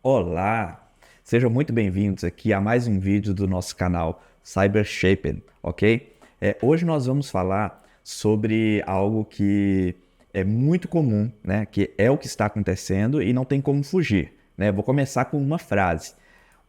Olá, sejam muito bem-vindos aqui a mais um vídeo do nosso canal Cybershaped, ok? Hoje nós vamos falar sobre algo que é muito comum, né? Que é o que está acontecendo e não tem como fugir, né? Vou começar com uma frase.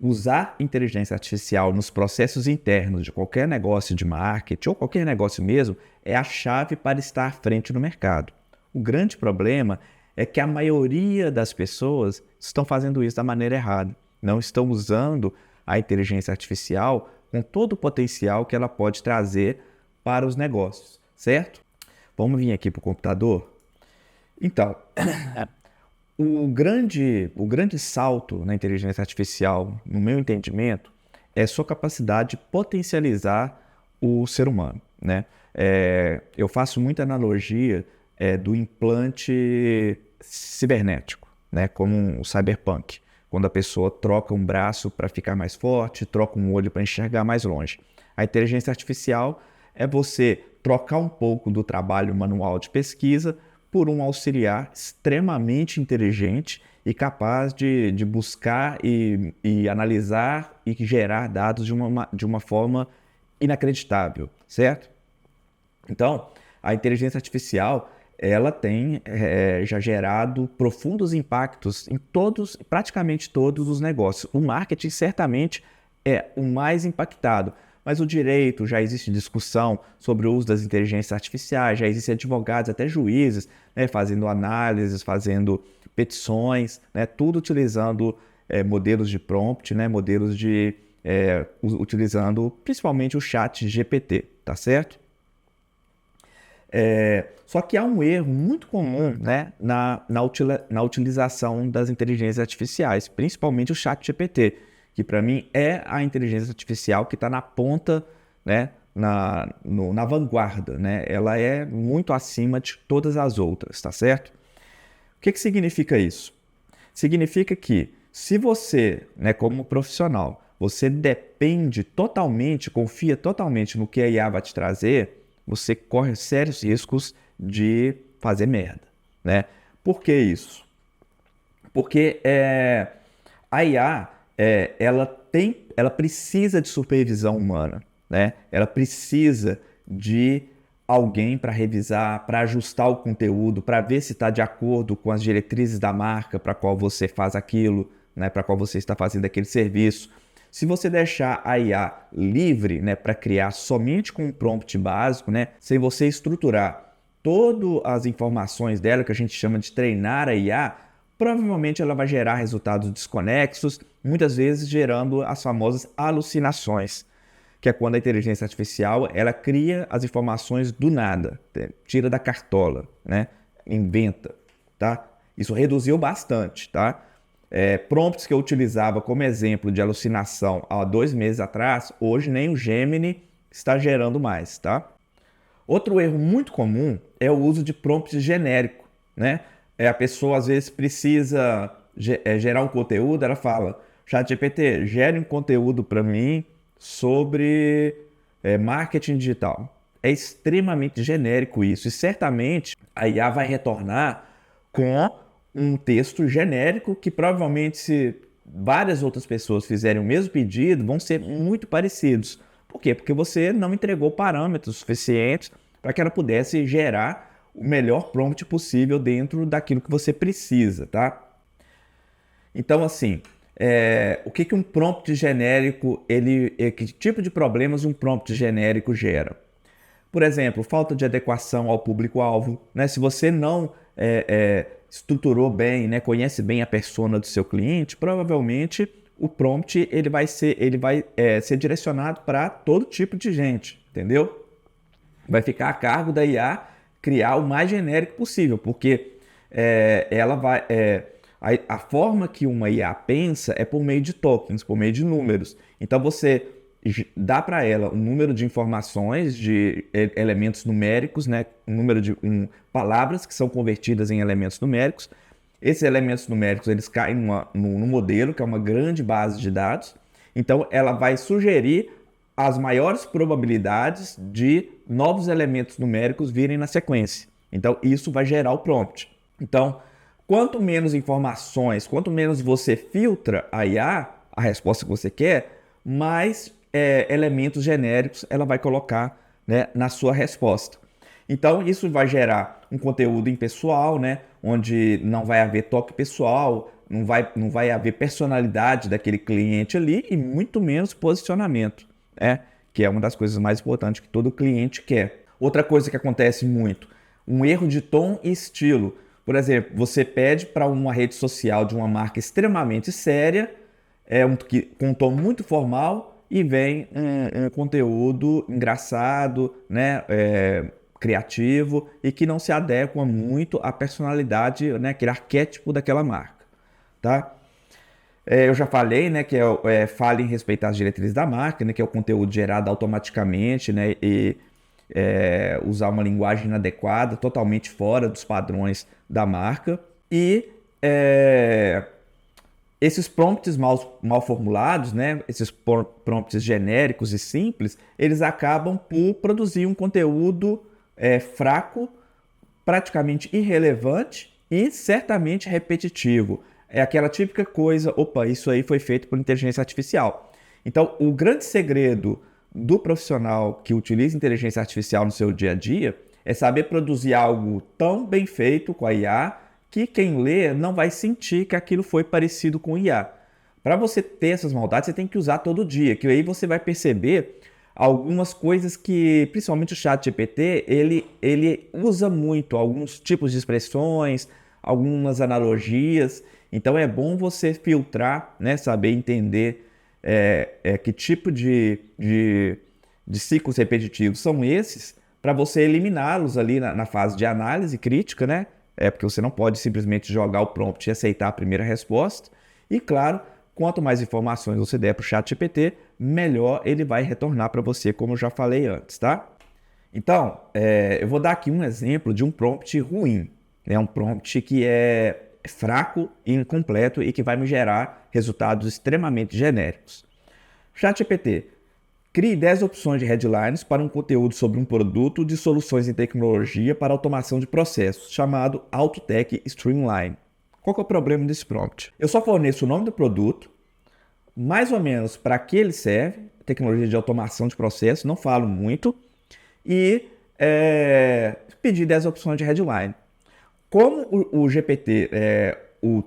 Usar inteligência artificial nos processos internos de qualquer negócio de marketing ou qualquer negócio mesmo é a chave para estar à frente no mercado. O grande problema é que a maioria das pessoas estão fazendo isso da maneira errada. Não estão usando a inteligência artificial com todo o potencial que ela pode trazer para os negócios, certo? Vamos vir aqui para o computador? Então, o grande salto na inteligência artificial, no meu entendimento, é sua capacidade de potencializar o ser humano, né? Eu faço muita analogia do implante cibernético, né? Como o cyberpunk, quando a pessoa troca um braço para ficar mais forte, troca um olho para enxergar mais longe. A inteligência artificial é você trocar um pouco do trabalho manual de pesquisa por um auxiliar extremamente inteligente e capaz de buscar e analisar e gerar dados de uma forma inacreditável, certo? Então, a inteligência artificial ela tem já gerado profundos impactos em praticamente todos os negócios. O marketing certamente é o mais impactado, mas o direito já existe discussão sobre o uso das inteligências artificiais, já existem advogados, até juízes, né, fazendo análises, fazendo petições, né, tudo utilizando modelos de prompt, né, utilizando principalmente o chat GPT, tá certo? Só que há um erro muito comum, né, na utilização das inteligências artificiais, principalmente o chat GPT, que para mim é a inteligência artificial que está na ponta, né, na vanguarda, né? Ela é muito acima de todas as outras, tá certo? O que significa isso? Significa que se você, né, como profissional, você depende totalmente, confia totalmente no que a IA vai te trazer, você corre sérios riscos de fazer merda, né? Por que isso? Porque a IA, ela precisa de supervisão humana, né? Ela precisa de alguém para revisar, para ajustar o conteúdo, para ver se está de acordo com as diretrizes da marca para qual você faz aquilo, né? Para qual você está fazendo aquele serviço. Se você deixar a IA livre, né, para criar somente com um prompt básico, né, sem você estruturar todas as informações dela, que a gente chama de treinar a IA, provavelmente ela vai gerar resultados desconexos, muitas vezes gerando as famosas alucinações, que é quando a inteligência artificial ela cria as informações do nada, tira da cartola, né, inventa, tá? Isso reduziu bastante, tá? Prompts que eu utilizava como exemplo de alucinação há 2 meses atrás, hoje nem o Gemini está gerando mais, tá? Outro erro muito comum é o uso de prompt genérico, né? A pessoa às vezes precisa gerar um conteúdo, ela fala, ChatGPT, gere um conteúdo para mim sobre marketing digital. É extremamente genérico isso e certamente a IA vai retornar com um texto genérico que provavelmente, se várias outras pessoas fizerem o mesmo pedido, vão ser muito parecidos. Por quê? Porque você não entregou parâmetros suficientes para que ela pudesse gerar o melhor prompt possível dentro daquilo que você precisa, tá? Então, assim, o que um prompt genérico, que tipo de problemas um prompt genérico gera? Por exemplo, falta de adequação ao público-alvo, né? Se você não estruturou bem, né, conhece bem a persona do seu cliente, provavelmente o prompt ele vai ser direcionado para todo tipo de gente, entendeu? Vai ficar a cargo da IA criar o mais genérico possível, porque a forma que uma IA pensa é por meio de tokens, por meio de números. Então você dá para ela um número de informações, de elementos numéricos, né? Um número de palavras que são convertidas em elementos numéricos. Esses elementos numéricos eles caem num modelo, que é uma grande base de dados. Então ela vai sugerir as maiores probabilidades de novos elementos numéricos virem na sequência. Então isso vai gerar o prompt. Então quanto menos informações, quanto menos você filtra a IA, a resposta que você quer, mais elementos genéricos ela vai colocar, né, na sua resposta. Então, isso vai gerar um conteúdo impessoal, né, onde não vai haver toque pessoal, não vai haver personalidade daquele cliente ali e muito menos posicionamento, né, que é uma das coisas mais importantes que todo cliente quer. Outra coisa que acontece muito, um erro de tom e estilo. Por exemplo, você pede para uma rede social de uma marca extremamente séria, com um tom muito formal, e vem um conteúdo engraçado, né, criativo e que não se adequa muito à personalidade, né, aquele arquétipo daquela marca, tá? Eu já falei, né, que fale em respeitar as diretrizes da marca, né, que é o conteúdo gerado automaticamente, né, e usar uma linguagem inadequada, totalmente fora dos padrões da marca. E esses prompts mal formulados, né, esses prompts genéricos e simples, eles acabam por produzir um conteúdo fraco, praticamente irrelevante e certamente repetitivo. É aquela típica coisa, opa, isso aí foi feito por inteligência artificial. Então, o grande segredo do profissional que utiliza inteligência artificial no seu dia a dia é saber produzir algo tão bem feito com a IA que quem lê não vai sentir que aquilo foi parecido com IA. Para você ter essas maldades, você tem que usar todo dia, que aí você vai perceber algumas coisas que, principalmente o ChatGPT, ele usa muito, alguns tipos de expressões, algumas analogias. Então é bom você filtrar, né, saber entender que tipo de ciclos repetitivos são esses, para você eliminá-los ali na fase de análise crítica, né? Porque você não pode simplesmente jogar o prompt e aceitar a primeira resposta. E claro, quanto mais informações você der para o ChatGPT, melhor ele vai retornar para você, como eu já falei antes, tá? Então, eu vou dar aqui um exemplo de um prompt ruim, né? Um prompt que é fraco e incompleto e que vai me gerar resultados extremamente genéricos. ChatGPT, crie 10 opções de headlines para um conteúdo sobre um produto de soluções em tecnologia para automação de processos, chamado AutoTech Streamline. Qual que é o problema desse prompt? Eu só forneço o nome do produto, mais ou menos para que ele serve, tecnologia de automação de processos, não falo muito, e pedir 10 opções de headline. Como o GPT,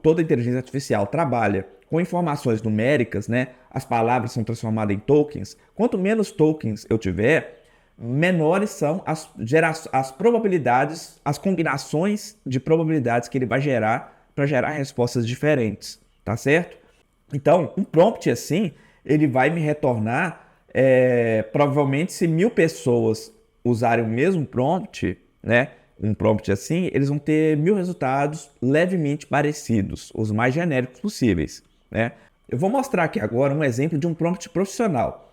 toda a inteligência artificial trabalha com informações numéricas, né? As palavras são transformadas em tokens. Quanto menos tokens eu tiver, menores são as probabilidades, as combinações de probabilidades que ele vai gerar para gerar respostas diferentes, tá certo? Então, um prompt assim, ele vai me retornar, provavelmente se 1000 pessoas usarem o mesmo prompt, né? Um prompt assim, eles vão ter 1000 resultados levemente parecidos, os mais genéricos possíveis, né? Eu vou mostrar aqui agora um exemplo de um prompt profissional.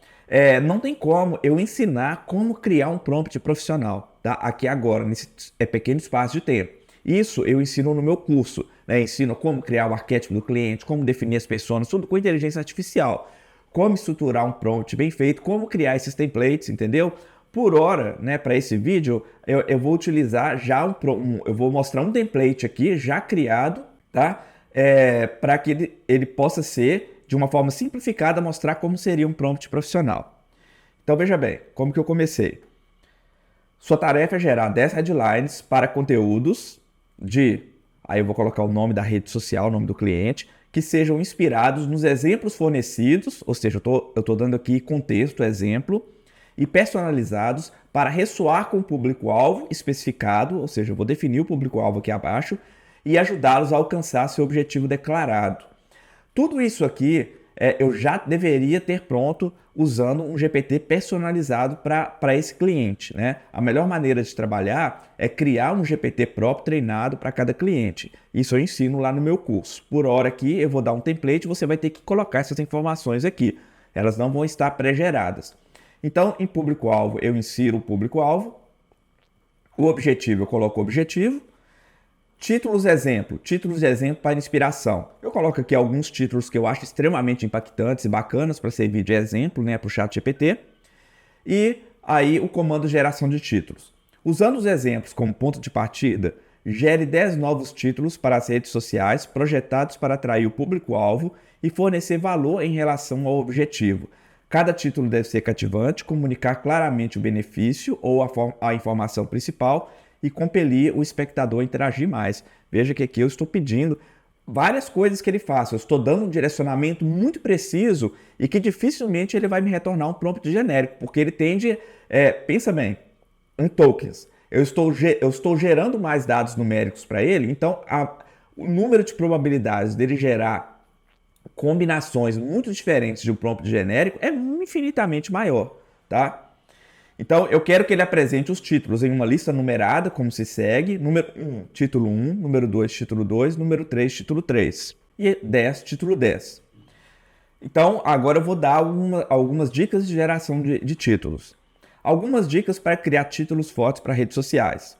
Não tem como eu ensinar como criar um prompt profissional, tá? Aqui agora, nesse pequeno espaço de tempo. Isso eu ensino no meu curso, né? Ensino como criar o arquétipo do cliente, como definir as pessoas, tudo com inteligência artificial. Como estruturar um prompt bem feito, como criar esses templates, entendeu? Por hora, né, para esse vídeo, eu vou utilizar eu vou mostrar um template aqui já criado, tá? Para que ele possa ser, de uma forma simplificada, mostrar como seria um prompt profissional. Então veja bem, como que eu comecei. Sua tarefa é gerar 10 headlines para conteúdos aí eu vou colocar o nome da rede social, o nome do cliente, que sejam inspirados nos exemplos fornecidos, ou seja, eu tô dando aqui contexto, exemplo, e personalizados para ressoar com o público-alvo especificado, ou seja, eu vou definir o público-alvo aqui abaixo e ajudá-los a alcançar seu objetivo declarado. Tudo isso aqui eu já deveria ter pronto usando um GPT personalizado para esse cliente, né? A melhor maneira de trabalhar é criar um GPT próprio treinado para cada cliente. Isso eu ensino lá no meu curso. Por hora aqui eu vou dar um template, você vai ter que colocar essas informações aqui. Elas não vão estar pré-geradas. Então, em público-alvo, eu insiro o público-alvo. O objetivo, eu coloco o objetivo. Títulos de exemplo para inspiração. Eu coloco aqui alguns títulos que eu acho extremamente impactantes e bacanas para servir de exemplo, né, para o ChatGPT. E aí o comando geração de títulos. Usando os exemplos como ponto de partida, Gere 10 novos títulos para as redes sociais projetados para atrair o público-alvo e fornecer valor em relação ao objetivo. Cada título deve ser cativante, comunicar claramente o benefício ou a informação principal e compelir o espectador a interagir mais. Veja que aqui eu estou pedindo várias coisas que ele faça. Eu estou dando um direcionamento muito preciso e que dificilmente ele vai me retornar um prompt genérico, porque ele tende, pensa bem, em tokens. Eu estou gerando mais dados numéricos para ele, então o número de probabilidades dele gerar combinações muito diferentes de um prompt genérico é infinitamente maior, tá? Então, eu quero que ele apresente os títulos em uma lista numerada, como se segue. Número 1, título 1. Número 2, título 2. Número 3, título 3. E 10, título 10. Então, agora eu vou dar algumas dicas de geração de títulos. Algumas dicas para criar títulos fortes para redes sociais.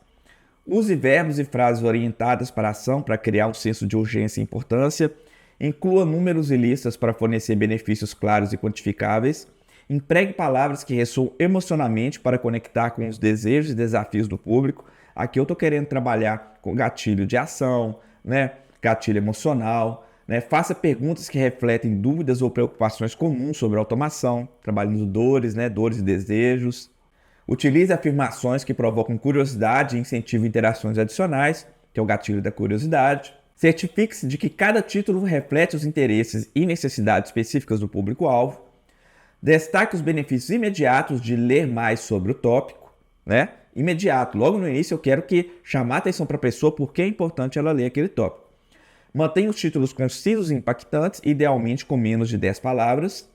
Use verbos e frases orientadas para a ação para criar um senso de urgência e importância. Inclua números e listas para fornecer benefícios claros e quantificáveis. Empregue palavras que ressoam emocionalmente para conectar com os desejos e desafios do público. Aqui eu estou querendo trabalhar com gatilho de ação, né? Gatilho emocional. Né? Faça perguntas que refletem dúvidas ou preocupações comuns sobre automação, trabalhando dores, né? Dores e desejos. Utilize afirmações que provocam curiosidade e incentivem interações adicionais, que é o gatilho da curiosidade. Certifique-se de que cada título reflete os interesses e necessidades específicas do público-alvo. Destaque os benefícios imediatos de ler mais sobre o tópico, né? Imediato, logo no início eu quero chamar a atenção para a pessoa porque é importante ela ler aquele tópico. Mantenha os títulos concisos e impactantes, idealmente com menos de 10 palavras.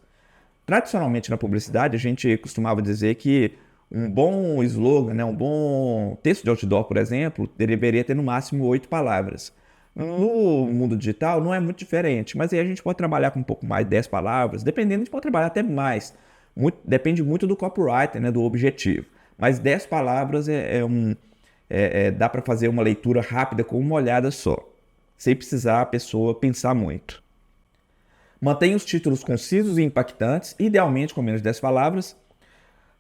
Tradicionalmente na publicidade a gente costumava dizer que um bom slogan, né, um bom texto de outdoor, por exemplo, deveria ter no máximo 8 palavras. No mundo digital não é muito diferente, mas aí a gente pode trabalhar com um pouco mais, 10 palavras, dependendo, a gente pode trabalhar até mais. Depende muito do copywriter, né, do objetivo. Mas 10 palavras dá para fazer uma leitura rápida com uma olhada só, sem precisar a pessoa pensar muito. Mantenha os títulos concisos e impactantes, idealmente com menos de 10 palavras.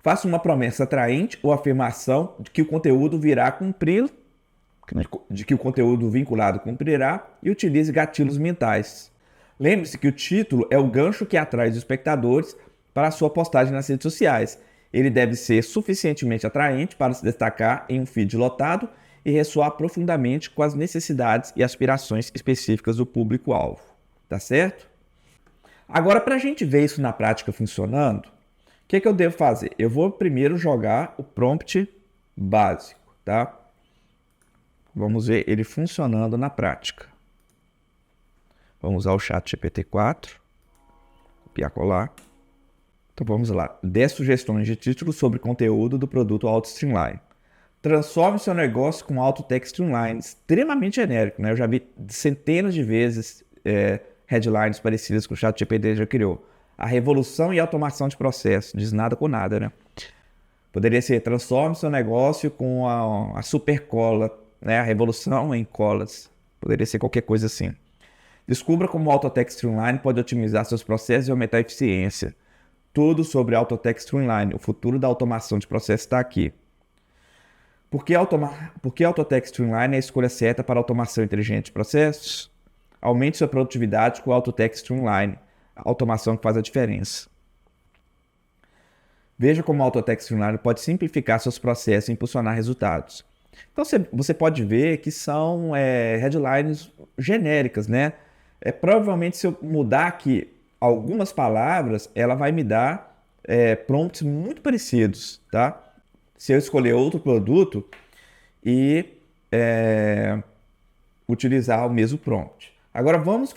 Faça uma promessa atraente ou afirmação de que o conteúdo virá cumprir, de que o conteúdo vinculado cumprirá, e utilize gatilhos mentais. Lembre-se que o título é o gancho que atrai os espectadores para a sua postagem nas redes sociais. Ele deve ser suficientemente atraente para se destacar em um feed lotado e ressoar profundamente com as necessidades e aspirações específicas do público-alvo. Tá certo? Agora, para a gente ver isso na prática funcionando, o que eu devo fazer? Eu vou primeiro jogar o prompt básico, tá? Vamos ver ele funcionando na prática. Vamos usar o ChatGPT 4. Copiar, colar. Então vamos lá. 10 sugestões de títulos sobre conteúdo do produto Auto Streamline. Transforme seu negócio com Auto Tech Streamline. Extremamente genérico, né? Eu já vi centenas de vezes headlines parecidas que o ChatGPT já criou. A revolução e automação de processos. Diz nada com nada, né? Poderia ser: transforme seu negócio com a super cola, né? A revolução em colas. Poderia ser qualquer coisa assim. Descubra como o Autotech Streamline pode otimizar seus processos e aumentar a eficiência. Tudo sobre Autotech Streamline. O futuro da automação de processos está aqui. Por que Autotech Streamline é a escolha certa para automação inteligente de processos? Aumente sua produtividade com o Autotech Streamline. A automação que faz a diferença. Veja como o Autotech Streamline pode simplificar seus processos e impulsionar resultados. Então você pode ver que são headlines genéricas, né? Provavelmente se eu mudar aqui algumas palavras, ela vai me dar prompts muito parecidos, tá? Se eu escolher outro produto e utilizar o mesmo prompt. Agora vamos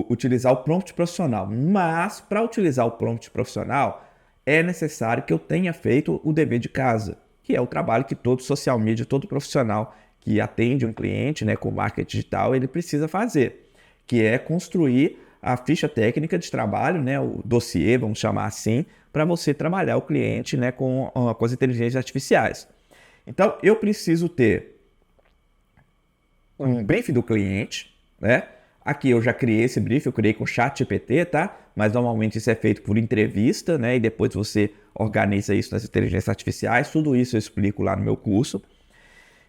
utilizar o prompt profissional, mas para utilizar o prompt profissional é necessário que eu tenha feito o dever de casa, que é o trabalho que todo social media, todo profissional que atende um cliente, né, com marketing digital, ele precisa fazer, que é construir a ficha técnica de trabalho, né, o dossiê, vamos chamar assim, para você trabalhar o cliente, né, com as inteligências artificiais. Então, eu preciso ter um briefing do cliente, né? Aqui eu já criei esse briefing, eu criei com o ChatGPT, tá? Mas normalmente isso é feito por entrevista, né? E depois você organiza isso nas inteligências artificiais. Tudo isso eu explico lá no meu curso.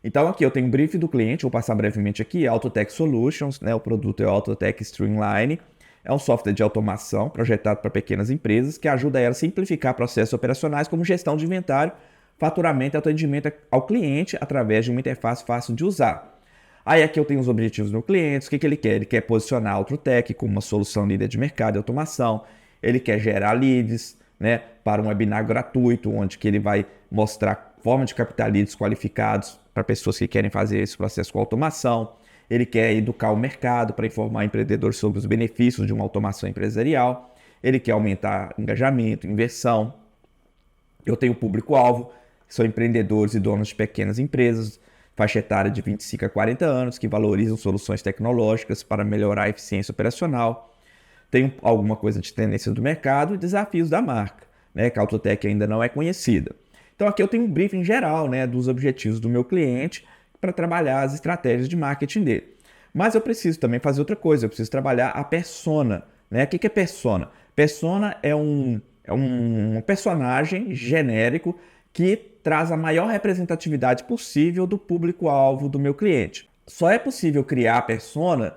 Então aqui eu tenho um briefing do cliente, vou passar brevemente aqui, Autotech Solutions, né? O produto é o Autotech Streamline, é um software de automação projetado para pequenas empresas que ajuda ela a simplificar processos operacionais como gestão de inventário, faturamento e atendimento ao cliente através de uma interface fácil de usar. Aí aqui eu tenho os objetivos do meu cliente, o que ele quer? Ele quer posicionar a Autotech como uma solução líder de mercado de automação, ele quer gerar leads, né, para um webinar gratuito, onde que ele vai mostrar forma de captar leads qualificados para pessoas que querem fazer esse processo com automação. Ele quer educar o mercado para informar empreendedores sobre os benefícios de uma automação empresarial. Ele quer aumentar engajamento, inversão. Eu tenho público-alvo, que são empreendedores e donos de pequenas empresas, faixa etária de 25 a 40 anos, que valorizam soluções tecnológicas para melhorar a eficiência operacional. Tenho alguma coisa de tendência do mercado e desafios da marca, né, que a Autotech ainda não é conhecida. Então aqui eu tenho um briefing geral, né, dos objetivos do meu cliente para trabalhar as estratégias de marketing dele. Mas eu preciso também fazer outra coisa, eu preciso trabalhar a persona. Né? O que é persona? Persona é um personagem genérico que traz a maior representatividade possível do público-alvo do meu cliente. Só é possível criar a persona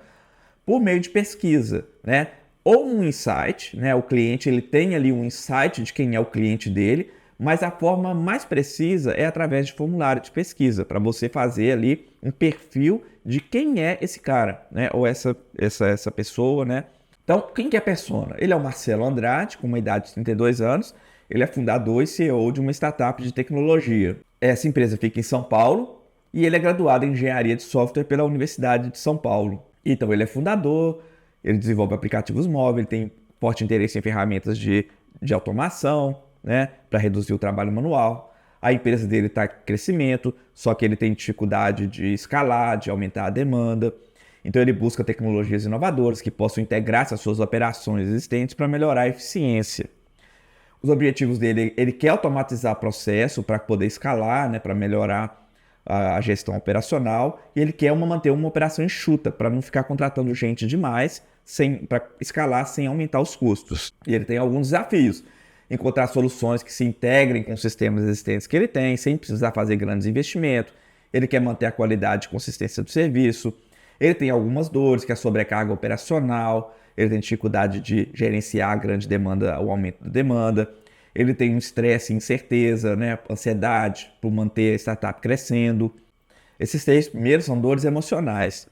por meio de pesquisa, né? Ou um insight, né? O cliente ele tem ali um insight de quem é o cliente dele, mas a forma mais precisa é através de formulário de pesquisa, para você fazer ali um perfil de quem é esse cara, né? Ou essa pessoa, né? Então, quem que é a persona? Ele é o Marcelo Andrade, com uma idade de 32 anos, ele é fundador e CEO de uma startup de tecnologia. Essa empresa fica em São Paulo e ele é graduado em engenharia de software pela Universidade de São Paulo. Então, ele é fundador, ele desenvolve aplicativos móveis, tem forte interesse em ferramentas de automação, né, para reduzir o trabalho manual. A empresa dele está em crescimento, só que ele tem dificuldade de escalar, de aumentar a demanda. Então ele busca tecnologias inovadoras que possam integrar-se às suas operações existentes para melhorar a eficiência. Os objetivos dele, ele quer automatizar o processo para poder escalar, né, para melhorar a gestão operacional, e ele quer manter uma operação enxuta para não ficar contratando gente demais para escalar sem aumentar os custos. E ele tem alguns desafios. Encontrar soluções que se integrem com os sistemas existentes que ele tem, sem precisar fazer grandes investimentos. Ele quer manter a qualidade e consistência do serviço. Ele tem algumas dores, que é a sobrecarga operacional. Ele tem dificuldade de gerenciar a grande demanda, o aumento da demanda. Ele tem um estresse e incerteza, né? Ansiedade por manter a startup crescendo. Esses três primeiros são dores emocionais.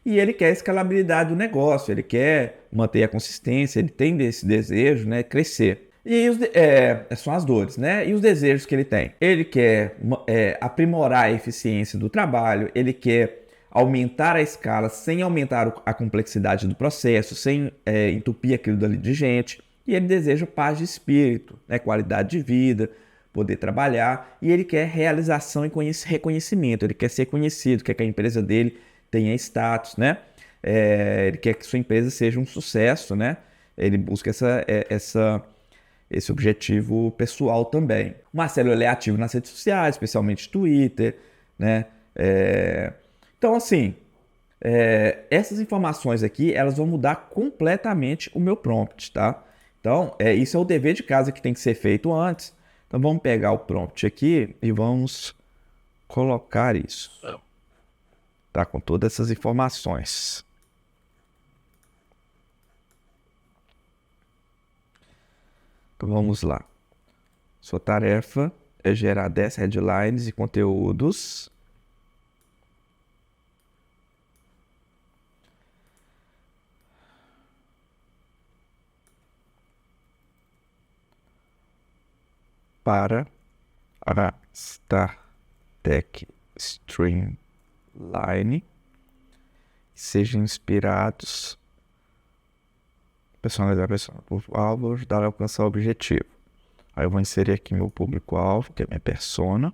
E ele quer a escalabilidade do negócio, ele quer manter a consistência, ele tem esse desejo, né, crescer. E são as dores, né? E os desejos que ele tem? Ele quer aprimorar a eficiência do trabalho, ele quer aumentar a escala sem aumentar a complexidade do processo, sem entupir aquilo dali de gente. E ele deseja paz de espírito, né? Qualidade de vida, poder trabalhar. E ele quer realização e reconhecimento, ele quer ser conhecido, quer que a empresa dele tenha status, né? Ele quer que sua empresa seja um sucesso, né? Ele busca esse objetivo pessoal também. O Marcelo ele é ativo nas redes sociais, especialmente Twitter, né? Então, assim, essas informações aqui, elas vão mudar completamente o meu prompt, tá? Então, isso é o dever de casa que tem que ser feito antes. Então, vamos pegar o prompt aqui e vamos colocar isso. Tá? Com todas essas informações. Então, vamos lá. Sua tarefa é gerar 10 headlines e conteúdos para a StarTech Streamline, sejam inspirados, personalizar por alvo, ajudar a alcançar o objetivo. Aí eu vou inserir aqui meu público-alvo, que é minha persona.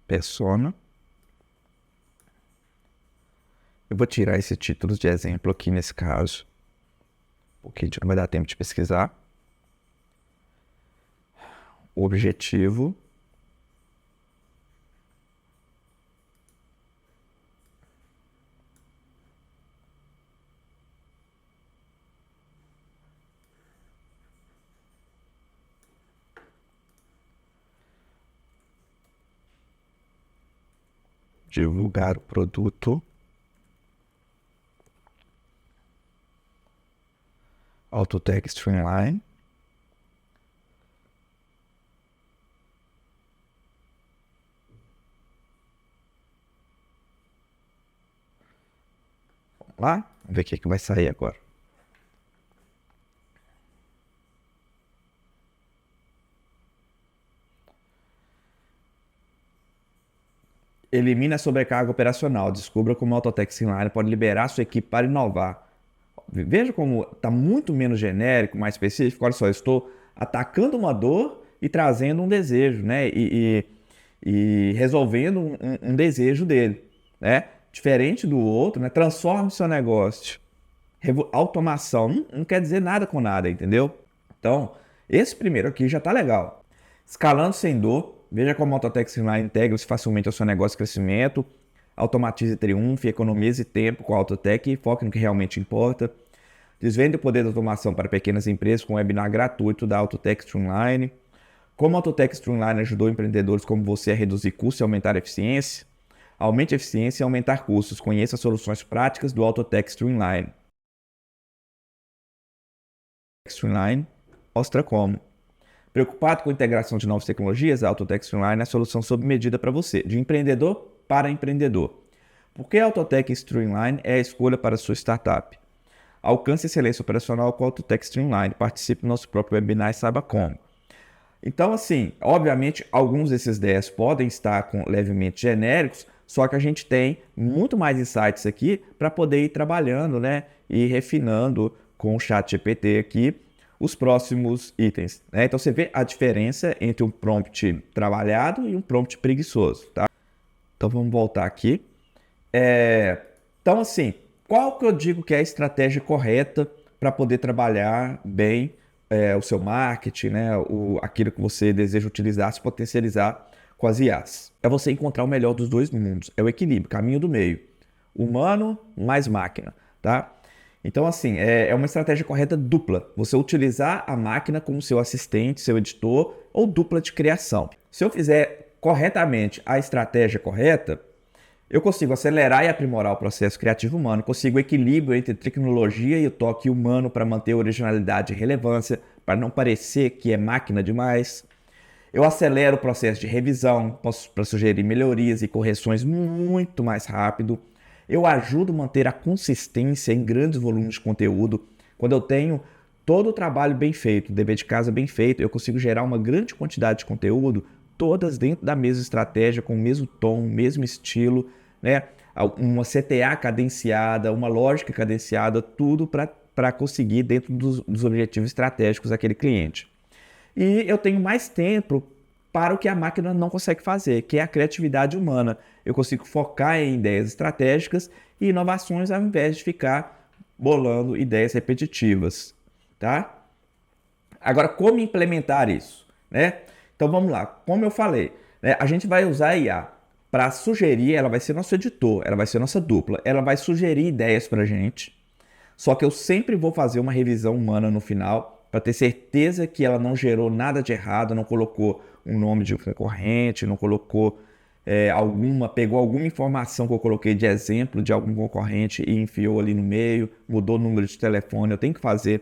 Persona. Eu vou tirar esse título de exemplo aqui nesse caso, porque a gente não vai dar tempo de pesquisar. O objetivo divulgar o produto, Autotech Streamline. Vamos lá, vamos ver o que vai sair agora. Elimine a sobrecarga operacional. Descubra como o Autotech Streamline pode liberar sua equipe para inovar. Veja como está muito menos genérico, mais específico. Olha só, eu estou atacando uma dor e trazendo um desejo, né? E resolvendo um desejo dele, né? Diferente do outro, né? Transforme seu negócio. Automação não quer dizer nada com nada, entendeu? Então, esse primeiro aqui já está legal. Escalando sem dor. Veja como o Autotech Streamline integra-se facilmente ao seu negócio de crescimento. Automatize e triunfe, economize tempo com a Autotech e foque no que realmente importa. Desvende o poder da automação para pequenas empresas com um webinar gratuito da Autotech Streamline. Como a Autotech Streamline ajudou empreendedores como você a reduzir custos e aumentar a eficiência? Aumente a eficiência e aumentar custos. Conheça as soluções práticas do Autotech Streamline. Streamline mostra como. Preocupado com a integração de novas tecnologias, a Autotech Streamline é a solução sob medida para você, de empreendedor para empreendedor. Por que a Autotech Streamline é a escolha para a sua startup? Alcance excelência operacional com a Autotech Streamline. Participe do nosso próprio webinar e saiba como. Então, assim, obviamente, alguns desses 10 podem estar levemente genéricos, só que a gente tem muito mais insights aqui para poder ir trabalhando, né? E refinando com o ChatGPT aqui os próximos itens, né? Então você vê a diferença entre um prompt trabalhado e um prompt preguiçoso, tá? Então vamos voltar aqui. Então assim, qual que eu digo que é a estratégia correta para poder trabalhar bem o seu marketing, né? Aquilo que você deseja utilizar, se potencializar com as IAs? É você encontrar o melhor dos dois mundos, é o equilíbrio, caminho do meio, humano mais máquina, tá? Então, assim, é uma estratégia correta dupla. Você utilizar a máquina como seu assistente, seu editor ou dupla de criação. Se eu fizer corretamente a estratégia correta, eu consigo acelerar e aprimorar o processo criativo humano, consigo equilíbrio entre tecnologia e o toque humano para manter originalidade e relevância, para não parecer que é máquina demais. Eu acelero o processo de revisão, para sugerir melhorias e correções muito mais rápido. Eu ajudo a manter a consistência em grandes volumes de conteúdo. Quando eu tenho todo o trabalho bem feito, o dever de casa bem feito, eu consigo gerar uma grande quantidade de conteúdo, todas dentro da mesma estratégia, com o mesmo tom, o mesmo estilo, né? Uma CTA cadenciada, uma lógica cadenciada, tudo para conseguir dentro dos objetivos estratégicos daquele cliente. E eu tenho mais tempo para o que a máquina não consegue fazer, que é a criatividade humana. Eu consigo focar em ideias estratégicas e inovações ao invés de ficar bolando ideias repetitivas, tá? Agora, como implementar isso, né? Então vamos lá, como eu falei, né? A gente vai usar a IA para sugerir, ela vai ser nosso editor, ela vai ser nossa dupla, ela vai sugerir ideias para a gente, só que eu sempre vou fazer uma revisão humana no final para ter certeza que ela não gerou nada de errado, não colocou um nome de concorrente, não colocou pegou alguma informação que eu coloquei de exemplo de algum concorrente e enfiou ali no meio, mudou o número de telefone. Eu tenho que fazer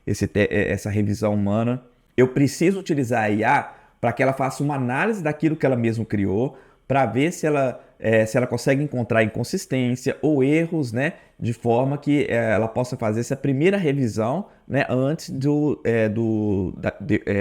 essa revisão humana. Eu preciso utilizar a IA para que ela faça uma análise daquilo que ela mesma criou, para ver se ela consegue encontrar inconsistência ou erros, né, de forma que ela possa fazer essa primeira revisão, né, antes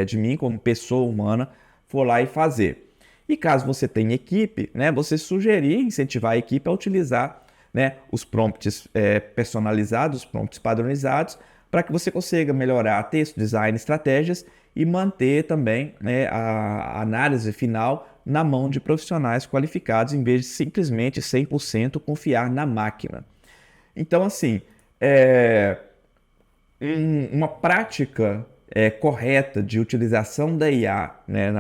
de mim, como pessoa humana, for lá e fazer. E caso você tenha equipe, né, você sugerir, incentivar a equipe a utilizar, né, os prompts personalizados, os prompts padronizados, para que você consiga melhorar texto, design, estratégias e manter também, né, a análise final na mão de profissionais qualificados, em vez de simplesmente 100% confiar na máquina. Então, assim, uma prática correta de utilização da IA, né,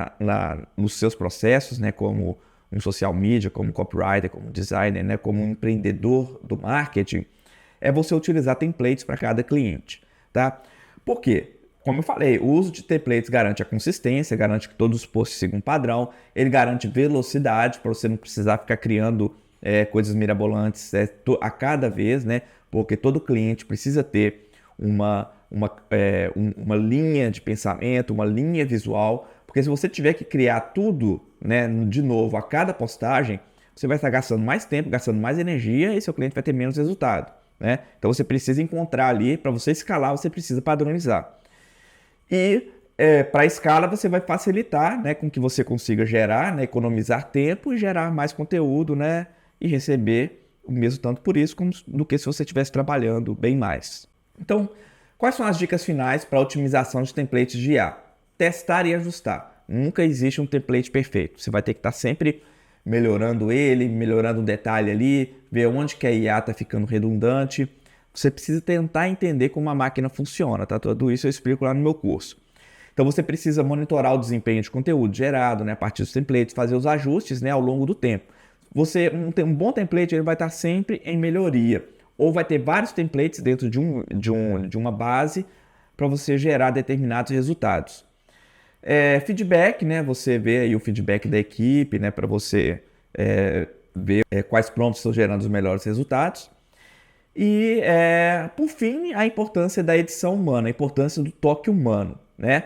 nos seus processos, né, como um social media, como copywriter, como designer, né, como um empreendedor do marketing, é você utilizar templates para cada cliente, tá? Por quê? Como eu falei, o uso de templates garante a consistência, garante que todos os posts sigam um padrão, ele garante velocidade para você não precisar ficar criando coisas mirabolantes a cada vez, né? Porque todo cliente precisa ter uma linha de pensamento, uma linha visual, porque se você tiver que criar tudo, né, de novo a cada postagem, você vai estar gastando mais tempo, gastando mais energia e seu cliente vai ter menos resultado, né? Então você precisa encontrar ali, para você escalar, você precisa padronizar. E para a escala você vai facilitar, né, com que você consiga gerar, né, economizar tempo e gerar mais conteúdo, né, e receber o mesmo tanto por isso do que se você estivesse trabalhando bem mais. Então, quais são as dicas finais para a otimização de templates de IA? Testar e ajustar. Nunca existe um template perfeito. Você vai ter que estar sempre melhorando ele, melhorando um detalhe ali, ver onde que a IA está ficando redundante. Você precisa tentar entender como a máquina funciona, tá? Tudo isso eu explico lá no meu curso. Então você precisa monitorar o desempenho de conteúdo gerado, né, a partir dos templates, fazer os ajustes, né, ao longo do tempo. Um bom template ele vai estar sempre em melhoria, ou vai ter vários templates dentro de uma base para você gerar determinados resultados. Feedback, né, você vê aí o feedback da equipe, né, para você ver quais prompts estão gerando os melhores resultados. E, por fim, a importância da edição humana, a importância do toque humano, né?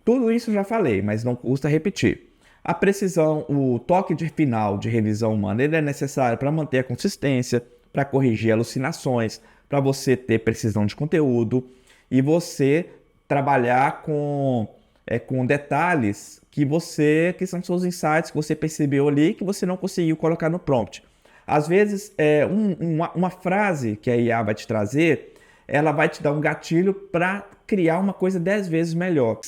Tudo isso eu já falei, mas não custa repetir. A precisão, o toque de final de revisão humana, ele é necessário para manter a consistência, para corrigir alucinações, para você ter precisão de conteúdo e você trabalhar com detalhes que são seus insights, que você percebeu ali que você não conseguiu colocar no prompt. Às vezes, uma frase que a IA vai te trazer, ela vai te dar um gatilho para criar uma coisa 10 vezes melhor.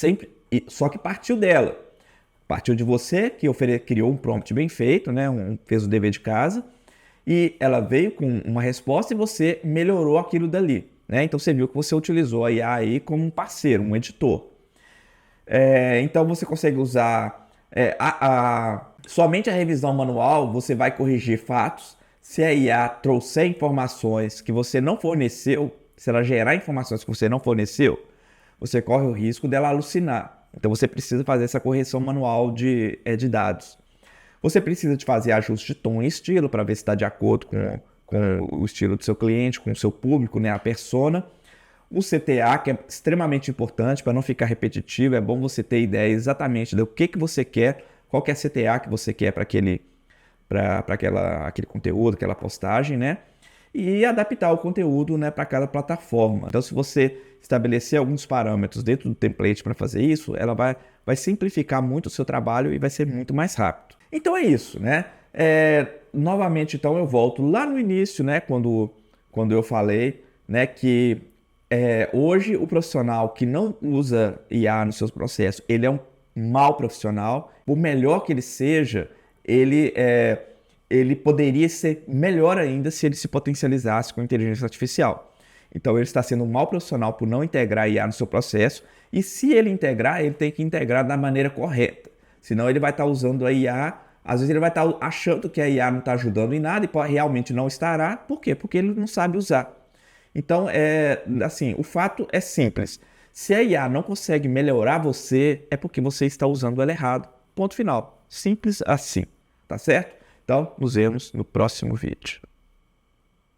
Só que partiu dela. Partiu de você, que criou um prompt bem feito, né? Fez o dever de casa, e ela veio com uma resposta e você melhorou aquilo dali, né? Então você viu que você utilizou a IA aí como um parceiro, um editor. Então você consegue usar somente a revisão manual, você vai corrigir fatos. Se a IA trouxer informações que você não forneceu, se ela gerar informações que você não forneceu, você corre o risco dela alucinar. Então você precisa fazer essa correção manual de dados. Você precisa de fazer ajuste de tom e estilo para ver se está de acordo com o estilo do seu cliente, com o seu público, né, a persona. O CTA, que é extremamente importante para não ficar repetitivo, é bom você ter ideia exatamente do que você quer, qual que é a CTA que você quer para aquele conteúdo, aquela postagem, né? E adaptar o conteúdo, né, para cada plataforma. Então, se você estabelecer alguns parâmetros dentro do template para fazer isso, ela vai simplificar muito o seu trabalho e vai ser muito mais rápido. Então é isso, né? Novamente, então, eu volto lá no início, né, quando eu falei, né, que hoje o profissional que não usa IA nos seus processos, ele é um mau profissional. Por melhor que ele seja, ele poderia ser melhor ainda se ele se potencializasse com a inteligência artificial. Então ele está sendo um mau profissional por não integrar a IA no seu processo, e se ele integrar, ele tem que integrar da maneira correta. Senão ele vai estar usando a IA, às vezes ele vai estar achando que a IA não está ajudando em nada e realmente não estará. Por quê? Porque ele não sabe usar. Então, assim, o fato é simples. Se a IA não consegue melhorar você, é porque você está usando ela errado. Ponto final. Simples assim. Tá certo? Então, nos vemos no próximo vídeo.